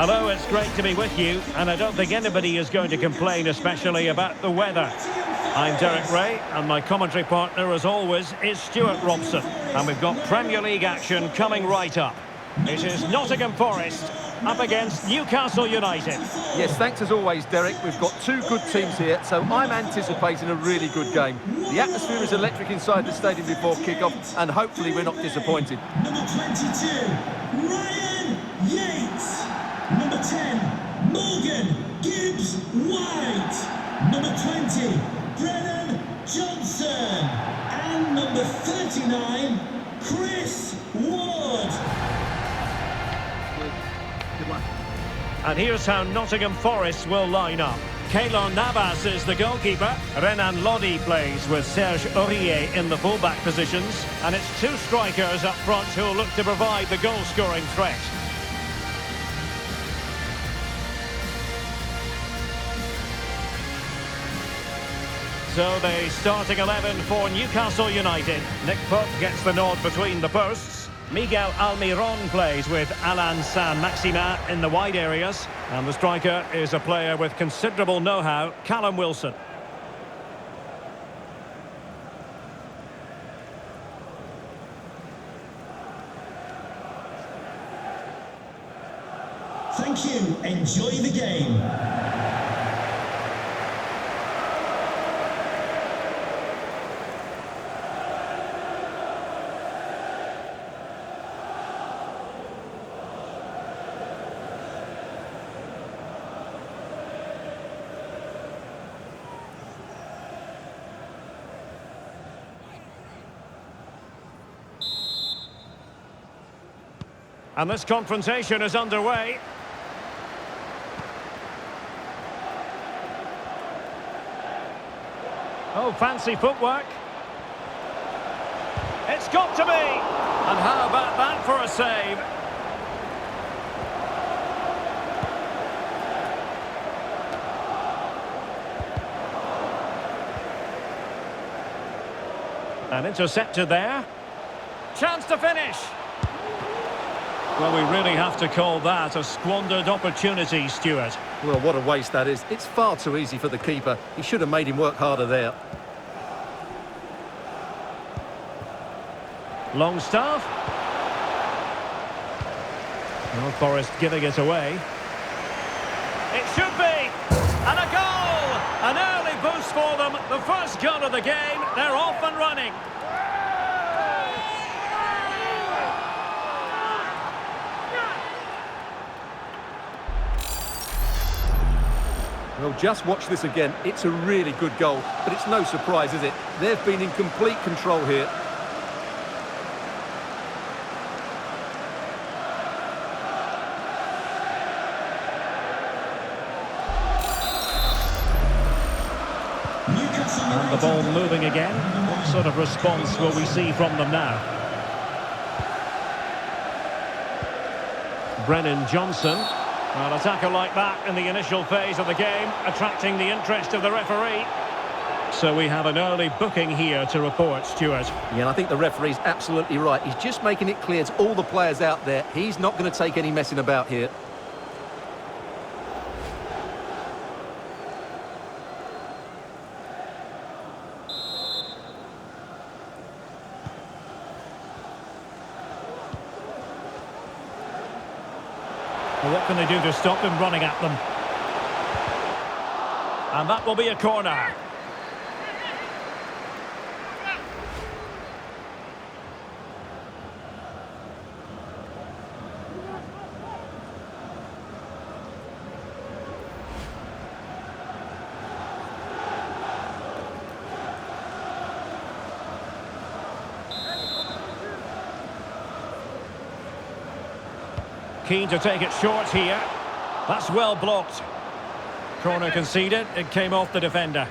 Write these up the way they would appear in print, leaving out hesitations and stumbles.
Hello, it's great to be with you, and I don't think anybody is going to complain, especially about the weather. I'm Derek Ray, and my commentary partner, as always, is Stuart Robson. And we've got Premier League action coming right up. It is Nottingham Forest up against Newcastle United. Yes, thanks as always, Derek. We've got two good teams here, so I'm anticipating a really good game. The atmosphere is electric inside the stadium before kick-off, and hopefully we're not disappointed. Number 22, Ryan Yates. Number 10, Morgan Gibbs-White. Number 20, Brennan Johnson. And number 39, Chris Ward. Good luck. And here's how Nottingham Forest will line up. Keylor Navas is the goalkeeper. Renan Lodi plays with Serge Aurier in the full-back positions. And it's two strikers up front who will look to provide the goal-scoring threat. So the starting 11 for Newcastle United. Nick Pope gets the nod between the posts. Miguel Almiron plays with Alain Saint-Maximin in the wide areas. And the striker is a player with considerable know-how, Callum Wilson. Thank you. Enjoy the game. And this confrontation is underway. Oh, fancy footwork. It's got to be! And how about that for a save? And intercepted there. Chance to finish! Well, we really have to call that a squandered opportunity, Stuart. Well, what a waste that is. It's far too easy for the keeper. He should have made him work harder there. Longstaff. Well, Forest giving it away. It should be! And a goal! An early boost for them. The first goal of the game. They're off and running. Well, just watch this again. It's a really good goal, but it's no surprise, is it? They've been in complete control here. And the ball moving again. What sort of response will we see from them now? Brennan Johnson. Well, a tackle like that in the initial phase of the game, attracting the interest of the referee. So we have an early booking here to report, Stuart. Yeah, and I think the referee's absolutely right. He's just making it clear to all the players out there, he's not going to take any messing about here. Well, what can they do to stop him running at them? And that will be a corner. Keen to take it short here. That's well blocked. Corner conceded. It came off the defender.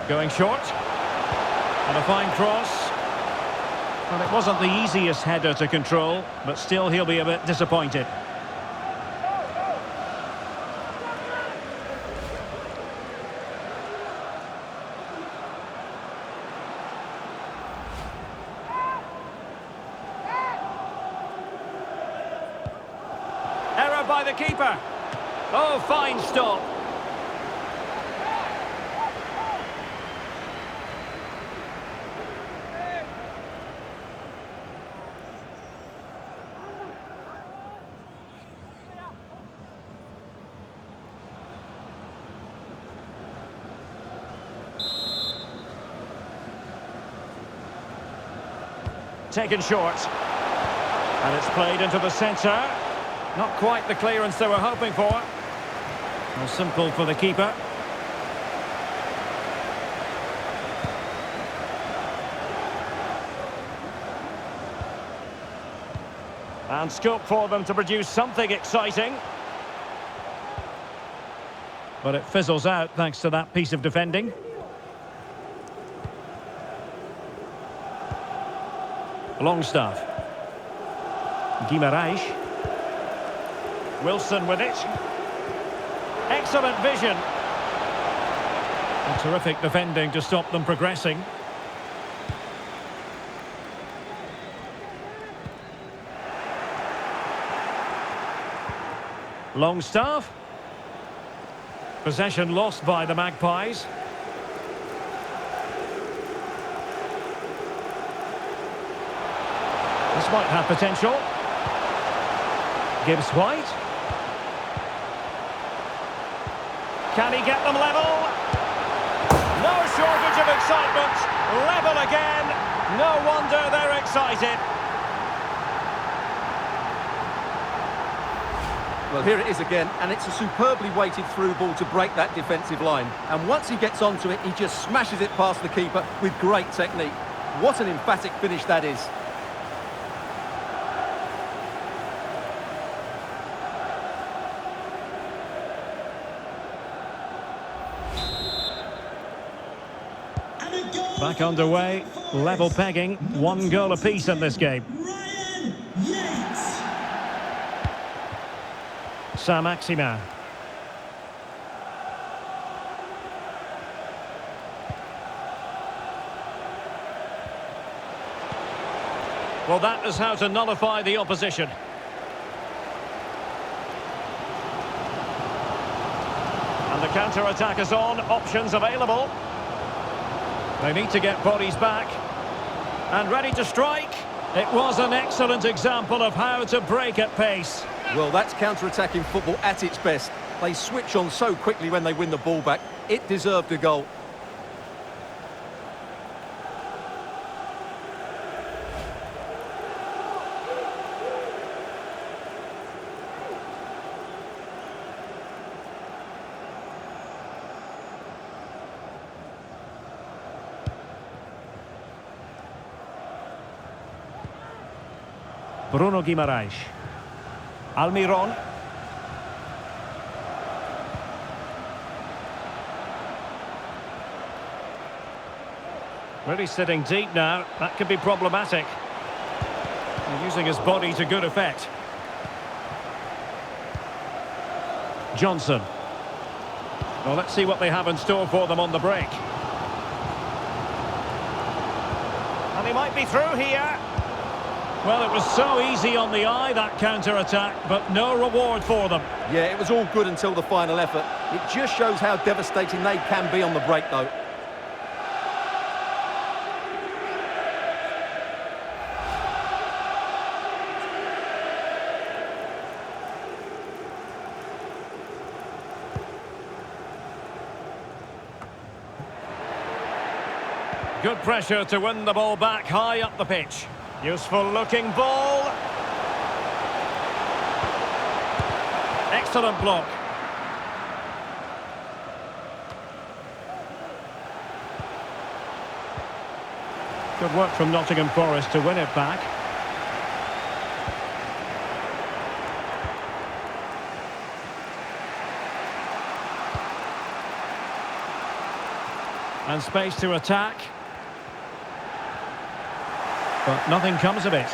Going short. And a fine cross. Well, it wasn't the easiest header to control, but still he'll be a bit disappointed. by the keeper. Oh, fine stop. Taken short. And it's played into the centre. Not quite the clearance they were hoping for. Well, simple for the keeper. And scope for them to produce something exciting. But it fizzles out thanks to that piece of defending. Longstaff. Guimaraes. Wilson with it. Excellent vision. And terrific defending to stop them progressing. Longstaff. Possession lost by the Magpies. This might have potential. Gibbs White. Can he get them level? No shortage of excitement. Level again. No wonder they're excited. Well, here it is again, and it's a superbly weighted through ball to break that defensive line. And once he gets onto it, he just smashes it past the keeper with great technique. What an emphatic finish that is. Back underway, level pegging, 1 goal apiece in this game. Ryan Yates. Saint-Maximin. Well, that is how to nullify the opposition. And the counter-attack is on, options available. They need to get bodies back. And ready to strike. It was an excellent example of how to break at pace. Well, that's counter-attacking football at its best. They switch on so quickly when they win the ball back. It deserved a goal. Bruno Guimaraes. Almiron. Really sitting deep now. That could be problematic. And using his body to good effect. Johnson. Well, let's see what they have in store for them on the break. And he might be through here. Well, it was so easy on the eye, that counter-attack, but no reward for them. Yeah, it was all good until the final effort. It just shows how devastating they can be on the break, though. Good pressure to win the ball back high up the pitch. Useful looking ball. Excellent block. Good work from Nottingham Forest to win it back. And space to attack. But nothing comes of it.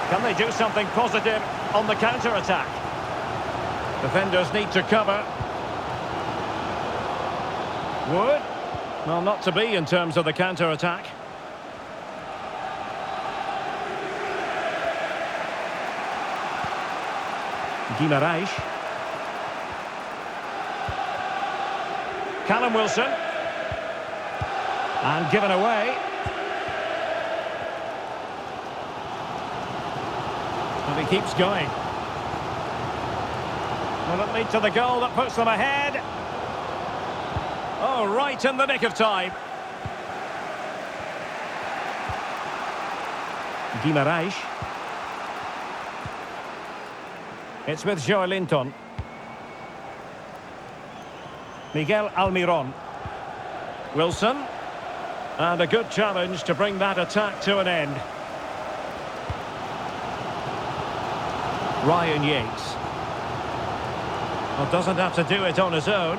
Can they do something positive on the counter-attack? Defenders need to cover. Wood? Well, not to be in terms of the counter-attack. Guimaraes. Callum Wilson. And given away. And he keeps going. Will it lead to the goal that puts them ahead? Oh, right in the nick of time. Guimaraes. It's with Joelinton. Miguel Almiron. Wilson. And a good challenge to bring that attack to an end. Ryan Yates. Well, doesn't have to do it on his own.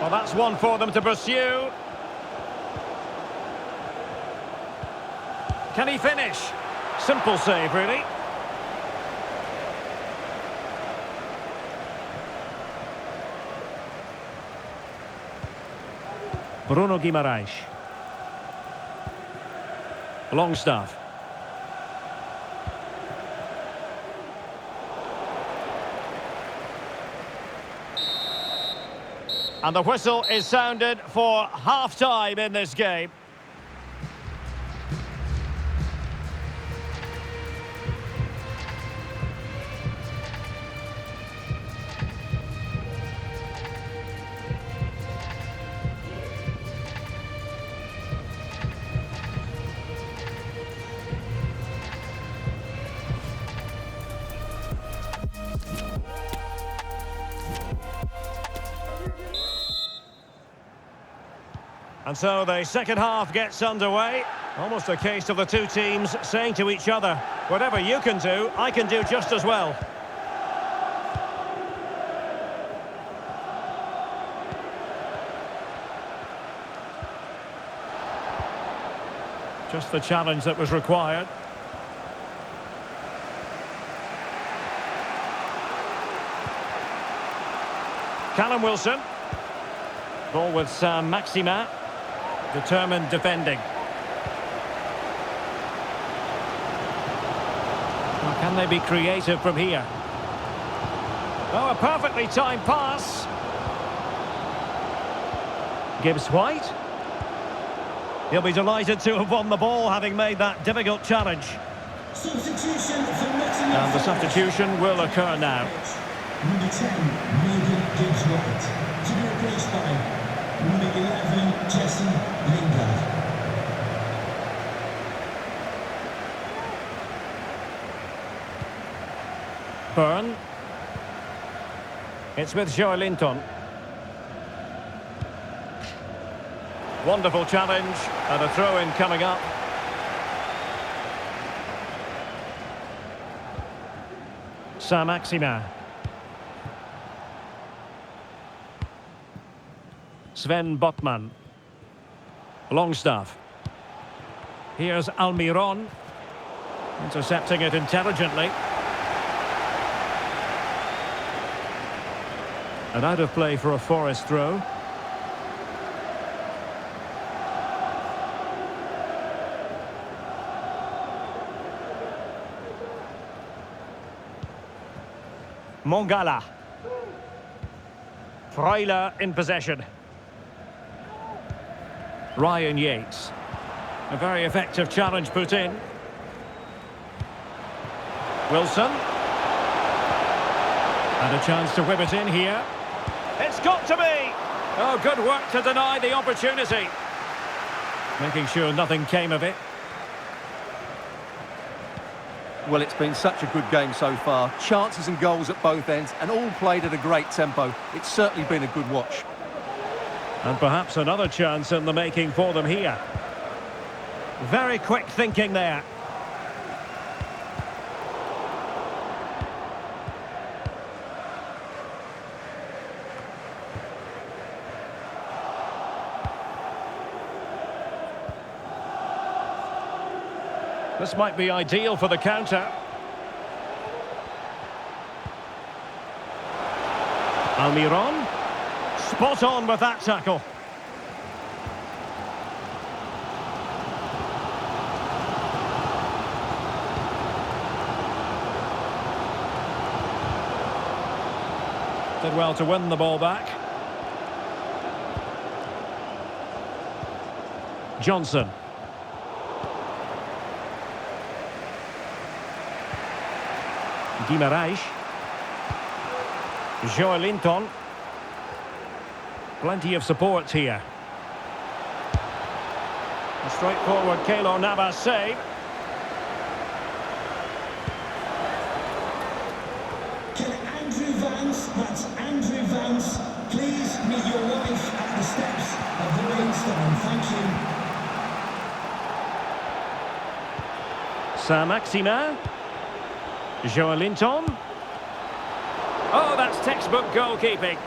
Well, that's one for them to pursue. Can he finish? Simple save, really. Bruno Guimaraes. Longstaff. And the whistle is sounded for half-time in this game. And so the second half gets underway. Almost a case of the two teams saying to each other, whatever you can do, I can do just as well. Just the challenge that was required. Callum Wilson. Ball with Sam Maximin. Determined defending. Well, can they be creative from here? Oh, a perfectly timed pass. Gibbs White. He'll be delighted to have won the ball, having made that difficult challenge. Substitution for Nottingham. And the substitution will occur now. Number 10, Morgan Gibbs White. To be replaced by number 11, Jesse Lingard. Byrne. It's with Joelinton. Wonderful challenge, and a throw-in coming up. Sam Maximin. Sven Botman. Longstaff. Here's Almiron. Intercepting it intelligently. And out of play for a Forest throw. Mongala. Freuler in possession. Ryan Yates. A very effective challenge put in. Wilson. And a chance to whip it in here. It's got to be! Oh, good work to deny the opportunity. Making sure nothing came of it. Well, it's been such a good game so far. Chances and goals at both ends, and all played at a great tempo. It's certainly been a good watch. And perhaps another chance in the making for them here. Very quick thinking there. This might be ideal for the counter. Almiron. Spot on with that tackle. Did well to win the ball back. Johnson. Guimaraes. Joelinton. Plenty of support here. A straightforward Keylor Navas save. Can Andrew Vance, that's Andrew Vance, please meet your wife at the steps of the main stand. Thank you. Saint-Maximin. Joelinton. Oh, that's textbook goalkeeping.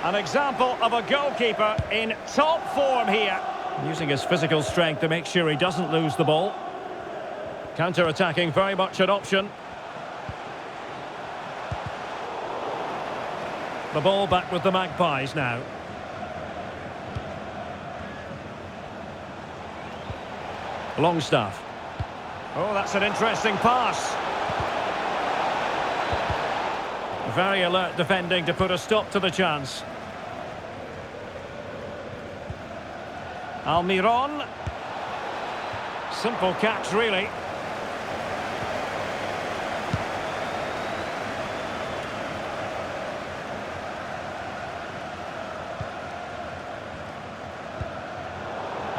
An example of a goalkeeper in top form here. Using his physical strength to make sure he doesn't lose the ball. Counter-attacking, very much an option. The ball back with the Magpies now. Longstaff. Oh, that's an interesting pass. Very alert defending to put a stop to the chance. Almiron. Simple catch, really.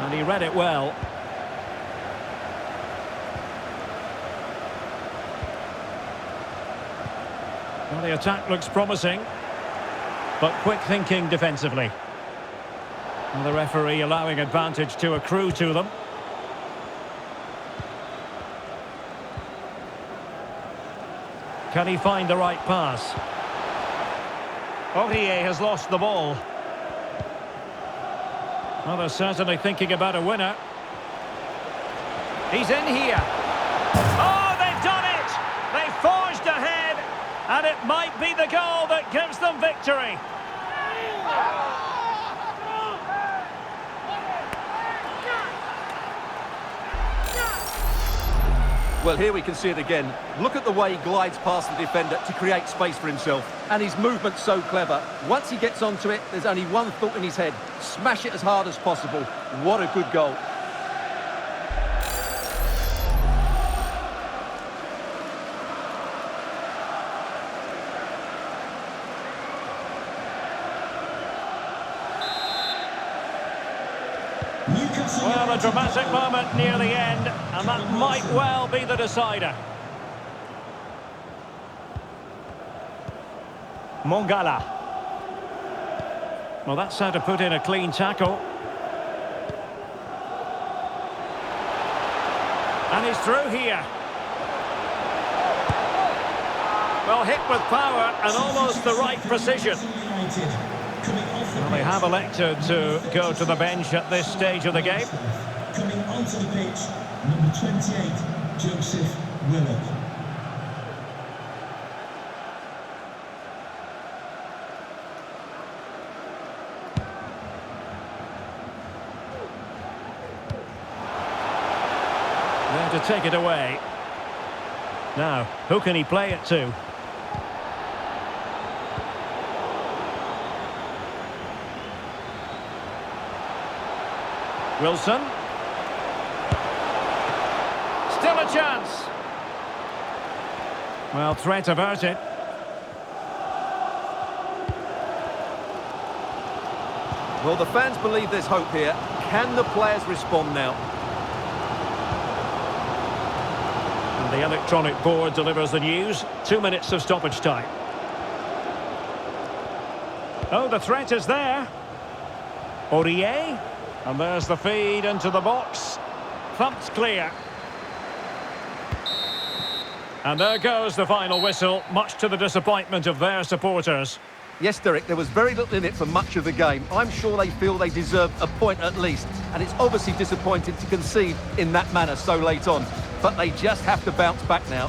And he read it well. Well, the attack looks promising, but quick thinking defensively. And the referee allowing advantage to accrue to them. Can he find the right pass? Aurier has lost the ball. Well, they're certainly thinking about a winner. He's in here. Oh, they've done it! They forged ahead, and it might be the goal that gives them victory. Well, here we can see it again. Look at the way he glides past the defender to create space for himself. And his movement's so clever. Once he gets onto it, there's only one thought in his head. Smash it as hard as possible. What a good goal. Well, a dramatic moment near the end, and that might well be the decider. Mongala. Well, that's how to put in a clean tackle. And he's through here. Well, hit with power and almost the right precision. Well, they have elected to go to the bench at this stage of the game. Coming onto the pitch, number 28, Joseph Willock. There to take it away. Now, who can he play it to? Wilson. Still a chance. Well, threat averted. Well, the fans believe there's hope here. Can the players respond now? And the electronic board delivers the news. 2 minutes of stoppage time. Oh, the threat is there. Aurier. And there's the feed into the box. Thumped clear. And there goes the final whistle, much to the disappointment of their supporters. Yes, Derek, there was very little in it for much of the game. I'm sure they feel they deserve a point at least. And it's obviously disappointing to concede in that manner so late on. But they just have to bounce back now.